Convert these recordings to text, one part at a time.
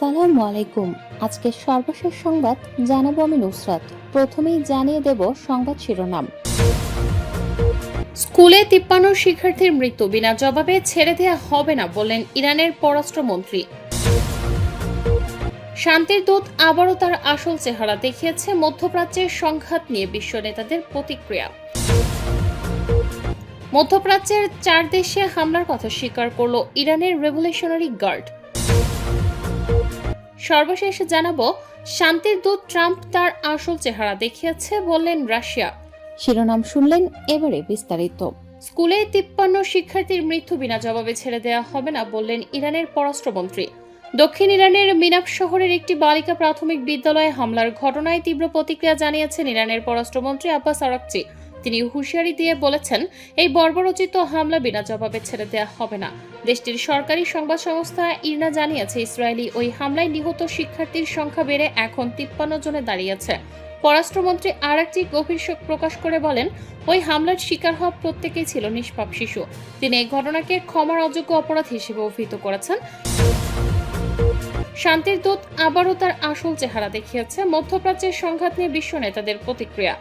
আসসালামু আলাইকুম। আজকের সর্বশেষ সংবাদ জানাবো আমি নুসরাত। প্রথমেই জানিয়ে দেব সংবাদ শিরোনাম। স্কুলে 53 শিক্ষার্থীর মৃত্যু বিনা জবাবে ছেড়ে দেওয়া হবে না বললেন ইরানের পররাষ্ট্রমন্ত্রী। শান্তির দূত আবারও তার আসল চেহারা দেখিয়েছে, মধ্যপ্রাচ্যের সংঘাত নিয়ে বিশ্ব নেতাদের প্রতিক্রিয়া। মধ্যপ্রাচ্যের 4 দেশে হামলার কথা স্বীকার করল ইরানের রেভলিউশনারি গার্ড। সর্বশেষ জানাবো, শান্তির দূত ট্রাম্প তার আসল চেহারা দেখিয়েছে বললেন রাশিয়া। শিরোনাম শুনলেন, এবারে বিস্তারিত। স্কুলে 53 শিক্ষার্থীর মৃত্যু বিনা জবাবে ছেড়ে দেওয়া হবে না বললেন ইরানের পররাষ্ট্রমন্ত্রী। দক্ষিণ ইরানের মিনাপ শহরের একটি বালিকা প্রাথমিক বিদ্যালয়ে হামলার ঘটনায় তীব্র প্রতিক্রিয়া জানিয়েছেন ইরানের পররাষ্ট্রমন্ত্রী আব্বাস আরাকচি। তিনি হুঁশিয়ারি দিয়ে বলেছেন, এই বর্বরোচিত হামলা বিনা জবাবে ছেড়ে দেওয়া হবে না। দেশটির সরকারি সংবাদ সংস্থা ইরনা জানিয়েছে, ইসরায়েলি ওই হামলায় নিহত শিক্ষার্থীর সংখ্যা বেড়ে এখন 53 জনে দাঁড়িয়েছে। পররাষ্ট্রমন্ত্রী আরাকচি গভীর শোক প্রকাশ করে বলেন, ওই হামলার শিকার হওয়া প্রত্যেকেই ছিল নিষ্পাপ শিশু। তিনি এই ঘটনাকে ক্ষমার অযোগ্য অপরাধ হিসেবে অভিহিত করেছেন। শান্তির দূত আবারও তার আসল চেহারা দেখিয়েছে, মধ্যপ্রাচ্যের সংঘাত নিয়ে বিশ্ব নেতাদের প্রতিক্রিয়া।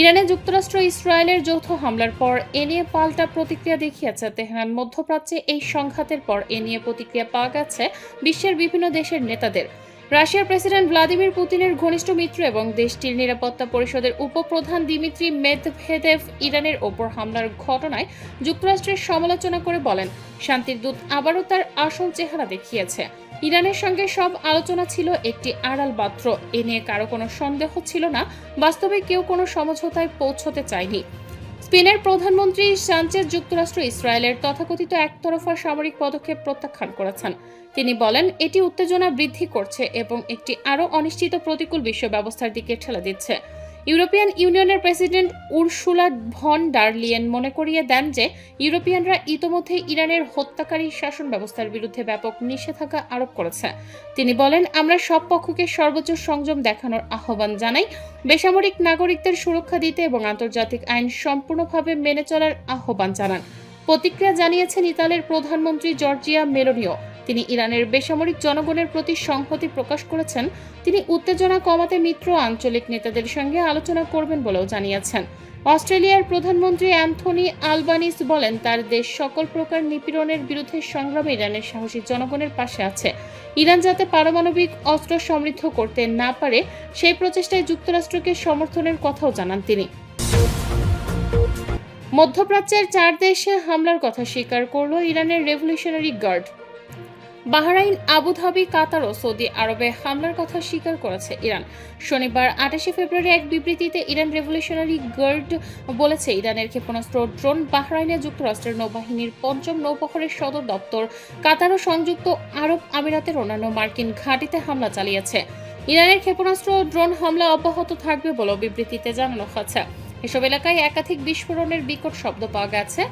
ইরানে যুক্তরাষ্ট্র ইসরায়েলের যৌথ হামলার পর এ নিয়ে পাল্টা প্রতিক্রিয়া দেখিয়েছে তেহরান। মধ্যপ্রাচ্যে এই সংঘাতের পর এ নিয়ে প্রতিক্রিয়া পাওয়া গেছে বিশ্বের বিভিন্ন দেশের নেতাদের। রাশিয়ার প্রেসিডেন্ট ভ্লাদিমির পুতিনের ঘনিষ্ঠ মিত্র এবং দেশটির নিরাপত্তা পরিষদের উপপ্রধান দিমিত্রি মেদভেদেভ ইরানের ওপর হামলার ঘটনায় যুক্তরাষ্ট্রের সমালোচনা করে বলেন, শান্তির দূত আবারও তার আসল চেহারা দেখিয়েছে। ইরানের সঙ্গে সব আলোচনা ছিল একটি আড়াল পাত্র, এ নিয়ে কারো কোনো সন্দেহ ছিল না। বাস্তবে কেউ কোনো সমঝোতায় পৌঁছতে চায়নি। স্পেনের প্রধানমন্ত্রী সানচেজ যুক্তরাষ্ট্র ইসরায়েলের তথাকথিত একতরফা সামরিক পদক্ষেপ প্রত্যাখ্যান করেছেন। তিনি বলেন, এটি উত্তেজনা বৃদ্ধি করছে এবং একটি আরও অনিশ্চিত প্রতিকূল বিশ্ব ব্যবস্থার দিকে ঠেলে দিচ্ছে। ইউরোপিয়ান ইউনিয়নের president Ursula von der Leyen মনে করিয়ে দেন যে ইউরোপিয়ানরা ইতোমধ্যে ইরানের হত্যাকারী শাসন ব্যবস্থার বিরুদ্ধে ব্যাপক নিষেধাজ্ঞা আরোপ করেছে। তিনি বলেন, আমরা সব পক্ষকে সর্বোচ্চ সংযম দেখানোর আহ্বান জানাই, বেসামরিক নাগরিকদের সুরক্ষা দিতে এবং আন্তর্জাতিক আইন সম্পূর্ণভাবে মেনে চলার আহ্বান জানান। প্রতিক্রিয়া জানিয়েছেন ইতালির প্রধানমন্ত্রী জর্জিয়া মেলোনিও। তিনি ইরানের বেসামরিক জনগণের প্রতি সংহতি প্রকাশ করেছেন। তিনি উত্তেজনা কমাতে মিত্র আঞ্চলিক নেতাদের সঙ্গে আলোচনা করবেন বলেও জানিয়েছেন। অস্ট্রেলিয়ার প্রধানমন্ত্রী অ্যান্থনি আলবানিস বলেন, তার দেশ সকল প্রকার নিপীড়নের বিরুদ্ধে সংগ্রামে ইরানের সাহসী জনগণের পাশে আছে। ইরান যাতে পারমাণবিক অস্ত্র সমৃদ্ধ করতে না পারে, সেই প্রচেষ্টায় যুক্তরাষ্ট্রকে সমর্থনের কথাও জানান তিনি। মধ্যপ্রাচ্যের 4 দেশে হামলার কথা স্বীকার করল ইরানের রেভলিউশনারি গার্ড। বাহরাইন, আবুধাবি, কাতার ও সৌদি আরবে হামলার কথা স্বীকার করেছে ইরান। শনিবার 28 ফেব্রুয়ারি এক বিবৃতিতে ইরান রেভলিউশনারি গার্ড বলেছে, ইরানের ক্ষেপণাস্ত্র ড্রোন বাহরাইনে যুক্তরাষ্ট্রের নৌবাহিনীর 5ম নৌবহরের সদর দপ্তর, কাতার ও সংযুক্ত আরব আমিরাতের অন্যান্য মার্কিন ঘাঁটিতে হামলা চালিয়েছে। ইরানের ক্ষেপণাস্ত্র ও ড্রোন হামলা অব্যাহত থাকবে বলেও বিবৃতিতে জানানো হয়েছে। এসব এলাকায় একাধিক বিস্ফোরণের বিকট শব্দ পাওয়া গেছে।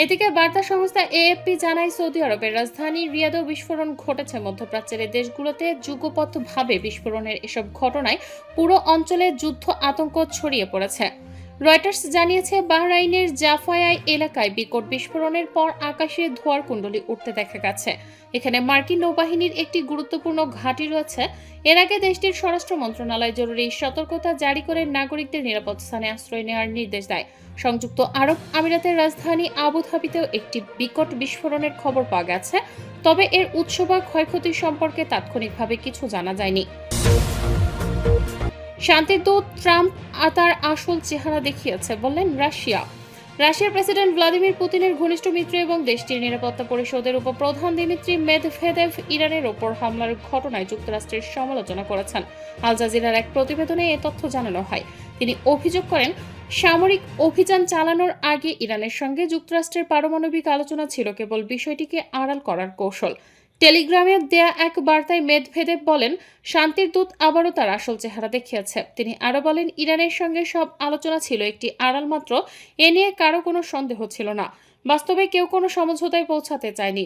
এদিকে বার্তা সংস্থা এএফপি জানায়, সৌদি আরবের রাজধানী রিয়াদেও বিস্ফোরণ ঘটেছে। মধ্যপ্রাচ্যের দেশগুলোতে যুগপৎভাবে বিস্ফোরণের এসব ঘটনায় পুরো অঞ্চলে যুদ্ধ আতঙ্ক ছড়িয়ে পড়েছে। রয়টার্স জানিয়েছে, বাহরাইনের জাফায়া এলাকায় বিকট বিস্ফোরণের পর আকাশে ধোঁয়ার কুণ্ডলী উঠতে দেখা গেছে। এখানে মার্কিন নৌবাহিনীর একটি গুরুত্বপূর্ণ ঘাঁটি রয়েছে। এর আগে দেশটির স্বরাষ্ট্র মন্ত্রণালয় জরুরি সতর্কতা জারি করে নাগরিকদের নিরাপদ স্থানে আশ্রয় নেওয়ার নির্দেশ দেয়। সংযুক্ত আরব আমিরাতের রাজধানী আবুধাবিতেও একটি বিকট বিস্ফোরণের খবর পাওয়া গেছে, তবে এর উৎস বা ক্ষয়ক্ষতি সম্পর্কে তাৎক্ষণিকভাবে কিছু জানা যায়নি। শান্তির দূত ট্রাম্প তার আসল চেহারা দেখিয়েছে বললেন রাশিয়া। রাশিয়ার প্রেসিডেন্ট ভ্লাদিমির পুতিনের ঘনিষ্ঠ মিত্র এবং দেশটির নিরাপত্তা পরিষদের উপপ্রধান দিমিত্রি মেদভেদেভ ইরানের ওপর হামলার ঘটনায় যুক্তরাষ্ট্রের সমালোচনা করেছেন। আল জাজিরার এক প্রতিবেদনে এ তথ্য জানানো হয়। তিনি অভিযোগ করেন, সামরিক অভিযান চালানোর আগে ইরানের সঙ্গে যুক্তরাষ্ট্রের পারমাণবিক আলোচনা ছিল কেবল বিষয়টিকে আড়াল করার কৌশল। টেলিগ্রামে দেয়া এক বার্তায় মেদভেদেভ বলেন, শান্তির দূত আবারও তার আসল চেহারা দেখিয়েছে। তিনি আরও বলেন, ইরানের সঙ্গে সব আলোচনা ছিল একটি আড়াল মাত্র, এ নিয়ে কারো কোনো সন্দেহ ছিল না। বাস্তবে কেউ কোনো সমঝোতায় পৌঁছাতে চায়নি।